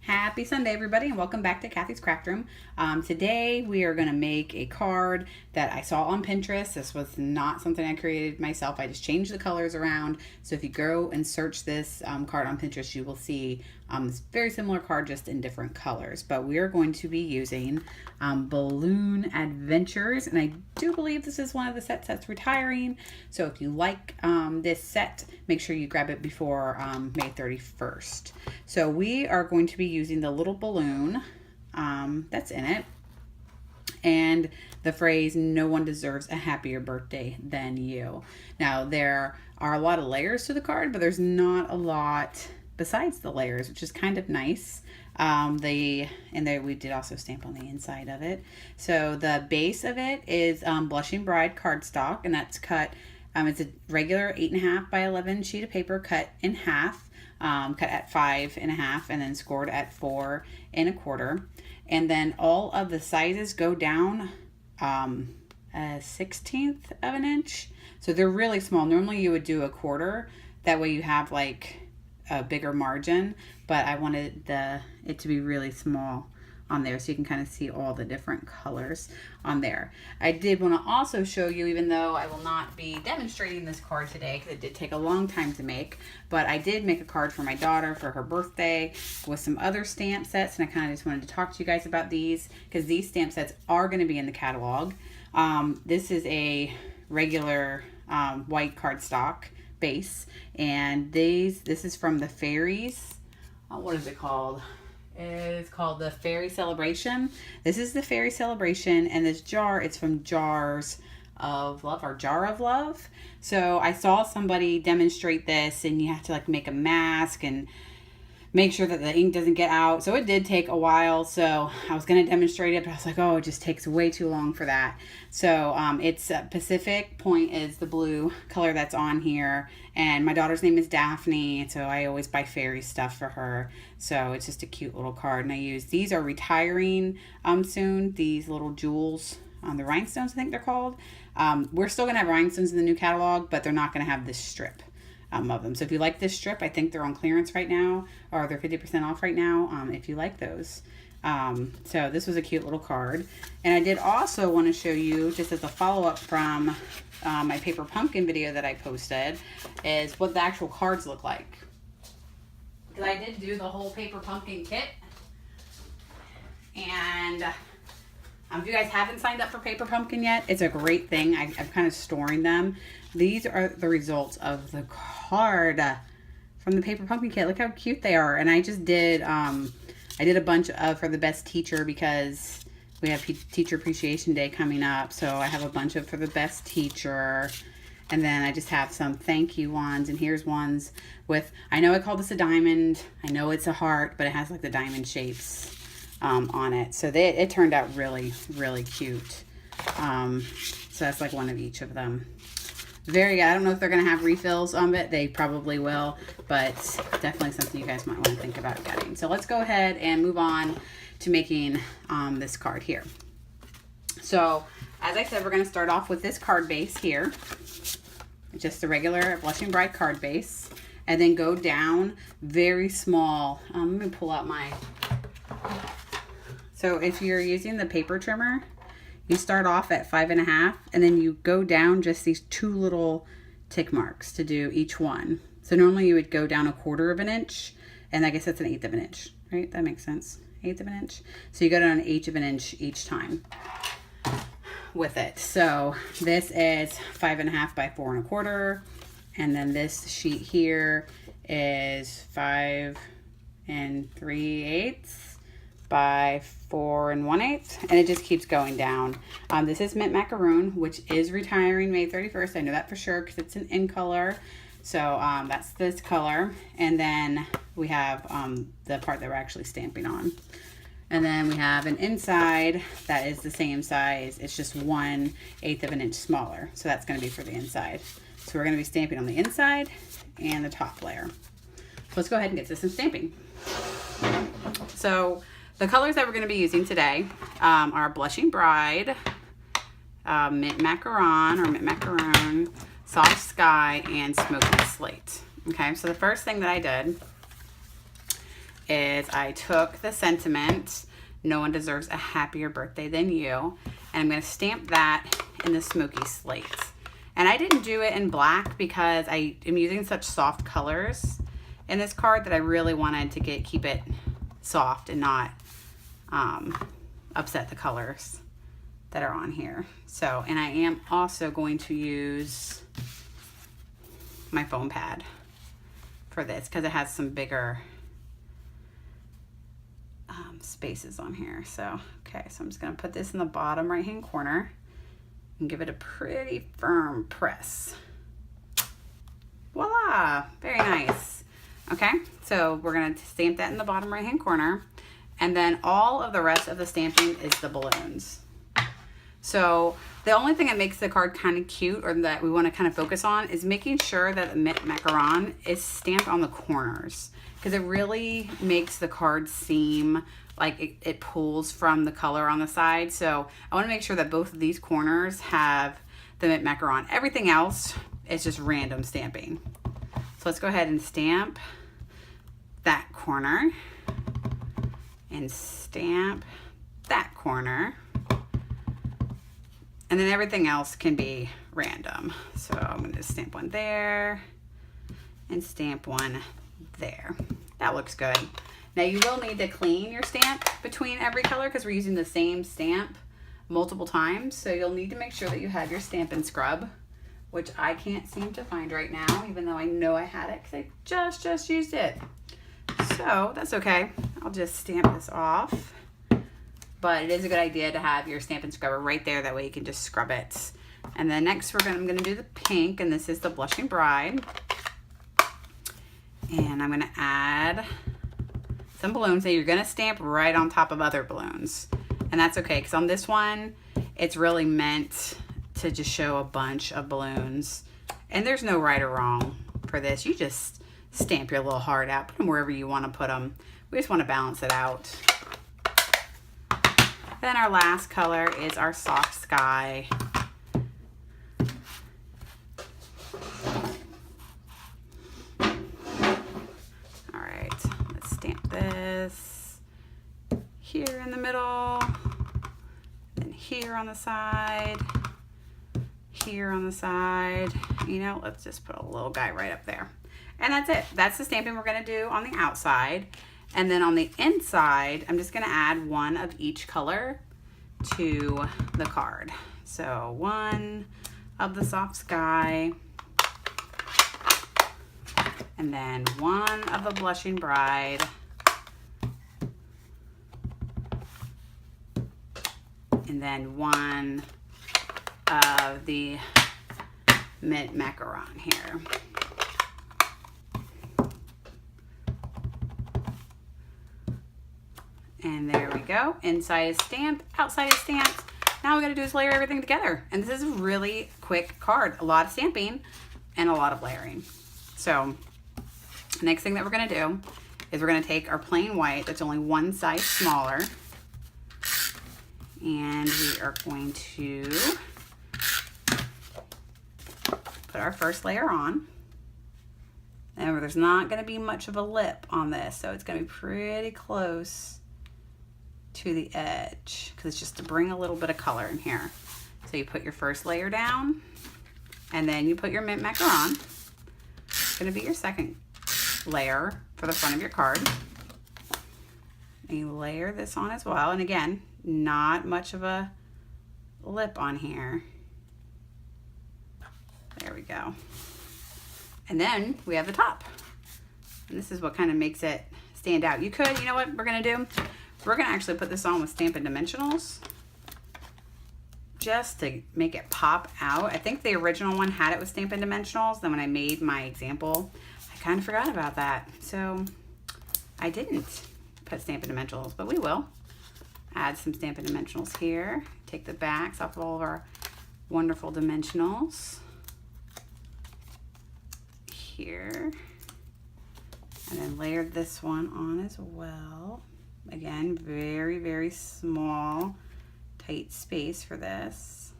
Happy Sunday, everybody, and welcome back to Kathy's Craft Room. Today we are going to make a card that I saw on Pinterest. This was not something I created myself. I just changed the colors around. So if you go and search this card on Pinterest, you will see this very similar card, just in different colors. But we are going to be using Balloon Adventures, and I do believe this is one of the sets that's retiring. So if you like this set, make sure you grab it before May 31st. So we are going to be using the little balloon that's in it, and the phrase, "No one deserves a happier birthday than you." Now, there are a lot of layers to the card, but there's not a lot besides the layers, which is kind of nice. We did also stamp on the inside of it. So the base of it is Blushing Bride cardstock, and that's cut. It's a regular 8.5 by 11 sheet of paper cut in half. Cut at 5.5 and then scored at 4 1/4. And then all of the sizes go down a 1/16 of an inch. So they're really small. Normally you would do 1/4. That way you have like a bigger margin, but I wanted it to be really small on there so you can kind of see all the different colors on there. I did want to also show you, even though I will not be demonstrating this card today because it did take a long time to make, but I did make a card for my daughter for her birthday with some other stamp sets, and I kind of just wanted to talk to you guys about these because these stamp sets are going to be in the catalog. This is a regular white cardstock base, and this is from the Fairies. What is it called? It's called the Fairy Celebration. This is the Fairy Celebration, and this jar, it's from Jars of Love, or Jar of Love. So I saw somebody demonstrate this, and you have to like make a mask and make sure that the ink doesn't get out. So it did take a while. So I was going to demonstrate it, but I was like, oh, it just takes way too long for that. So it's Pacific Point is the blue color that's on here. And my daughter's name is Daphne. So I always buy fairy stuff for her. So it's just a cute little card. And I use, these are retiring soon. These little jewels, the rhinestones, I think they're called. We're still going to have rhinestones in the new catalog, but they're not going to have this strip of them. So if you like this strip, I think they're on clearance right now, or they're 50% off right now if you like those. So this was a cute little card. And I did also want to show you, just as a follow-up from my paper pumpkin video that I posted, is what the actual cards look like. Because I did do the whole paper pumpkin kit. And if you guys haven't signed up for Paper Pumpkin yet, it's a great thing. I'm kind of storing them. These are the results of the card from the Paper Pumpkin kit. Look how cute they are. And I just did, I did a bunch of for the best teacher because we have Teacher Appreciation Day coming up. So I have a bunch of for the best teacher. And then I just have some thank you ones. And here's ones with, I know I call this a diamond. I know it's a heart, but it has like the diamond shapes on it. So it turned out really, really cute. So that's like one of each of them. Very good. I don't know if they're going to have refills on it. They probably will, but definitely something you guys might want to think about getting. So let's go ahead and move on to making this card here. So as I said, we're going to start off with this card base here. Just a regular Blushing Bride card base. And then go down very small. Let me pull out my... So if you're using the paper trimmer, you start off at 5.5, and then you go down just these 2 little tick marks to do each one. So normally you would go down 1/4 of an inch, and I guess that's 1/8 of an inch, right? That makes sense. 1/8 of an inch. So you go down 1/8 of an inch each time with it. So this is 5.5 by 4 1/4, and then this sheet here is 5 3/8 by 4 1/8, and it just keeps going down. This is Mint Macaroon, which is retiring May 31st. I know that for sure because it's an in color. So that's this color. And then we have the part that we're actually stamping on. And then we have an inside that is the same size. It's just 1/8 of an inch smaller. So that's going to be for the inside. So we're going to be stamping on the inside and the top layer. So let's go ahead and get to some stamping. So the colors that we're going to be using today are Blushing Bride, Mint Macaroon, Soft Sky, and Smoky Slate. Okay, so the first thing that I did is I took the sentiment, "No one deserves a happier birthday than you," and I'm going to stamp that in the smoky slate. And I didn't do it in black because I am using such soft colors in this card that I really wanted to keep it soft and not upset the colors that are on here. So, and I am also going to use my foam pad for this because it has some bigger spaces on here. So, okay, so I'm just going to put this in the bottom right hand corner and give it a pretty firm press. Voila, very nice. Okay, so we're going to stamp that in the bottom right hand corner, and then all of the rest of the stamping is the balloons. So the only thing that makes the card kind of cute, or that we want to kind of focus on, is making sure that the macaron is stamped on the corners, because it really makes the card seem like it pulls from the color on the side. So I want to make sure that both of these corners have the mint macaron. Everything else is just random stamping. So let's go ahead and stamp that corner and stamp that corner. And then everything else can be random. So I'm going to stamp one there and stamp one there. That looks good. Now you will need to clean your stamp between every color because we're using the same stamp multiple times. So you'll need to make sure that you have your Stampin' scrub, which I can't seem to find right now, even though I know I had it because I just used it. So that's okay. I'll just stamp this off. But it is a good idea to have your Stampin' scrubber right there. That way you can just scrub it. And then next I'm going to do the pink, and this is the Blushing Bride. And I'm going to add some balloons that you're going to stamp right on top of other balloons. And that's okay, because on this one, it's really meant to just show a bunch of balloons. And there's no right or wrong for this. You just stamp your little heart out. Put them wherever you want to put them. We just want to balance it out. Then our last color is our Soft Sky. All right, let's stamp this here in the middle, then here on the side, here on the side. You know, let's just put a little guy right up there. And that's it. That's the stamping we're going to do on the outside. And then on the inside, I'm just going to add one of each color to the card. So one of the Soft Sky, and then one of the Blushing Bride, and then one of the mint macaron here. And there we go. Inside is stamped, outside is stamped. Now we got to do is layer everything together. And this is a really quick card. A lot of stamping and a lot of layering. So the next thing that we're going to do is we're going to take our plain white that's only one size smaller. And we are going to put our first layer on. And there's not going to be much of a lip on this, so it's going to be pretty close to the edge because it's just to bring a little bit of color in here. So you put your first layer down, and then you put your mint macaron. It's going to be your second layer for the front of your card. And you layer this on as well. And again, not much of a lip on here. There we go. And then we have the top. And this is what kind of makes it stand out. You could, you know what we're going to do? We're going to actually put this on with Stampin' Dimensionals just to make it pop out. I think the original one had it with Stampin' Dimensionals. Then when I made my example, I kind of forgot about that. So I didn't put Stampin' Dimensionals, but we will. Add some Stampin' Dimensionals here. Take the backs off of all of our wonderful dimensionals. Here. And then layer this one on as well. Again, very, very small, tight space for this.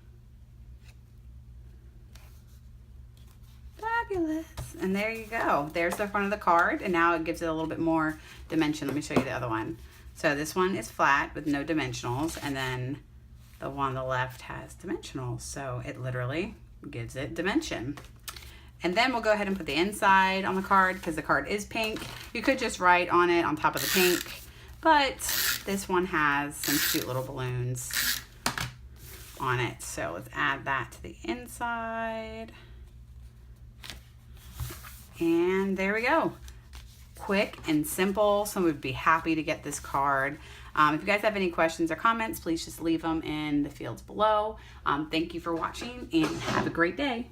Fabulous. And there you go. There's the front of the card, and now it gives it a little bit more dimension. Let me show you the other one. So this one is flat with no dimensionals, and then the one on the left has dimensionals. So it literally gives it dimension. And then we'll go ahead and put the inside on the card because the card is pink. You could just write on it on top of the pink, but this one has some cute little balloons on it. So let's add that to the inside. And there we go. Quick and simple. Someone would be happy to get this card. If you guys have any questions or comments, please just leave them in the fields below. Thank you for watching and have a great day.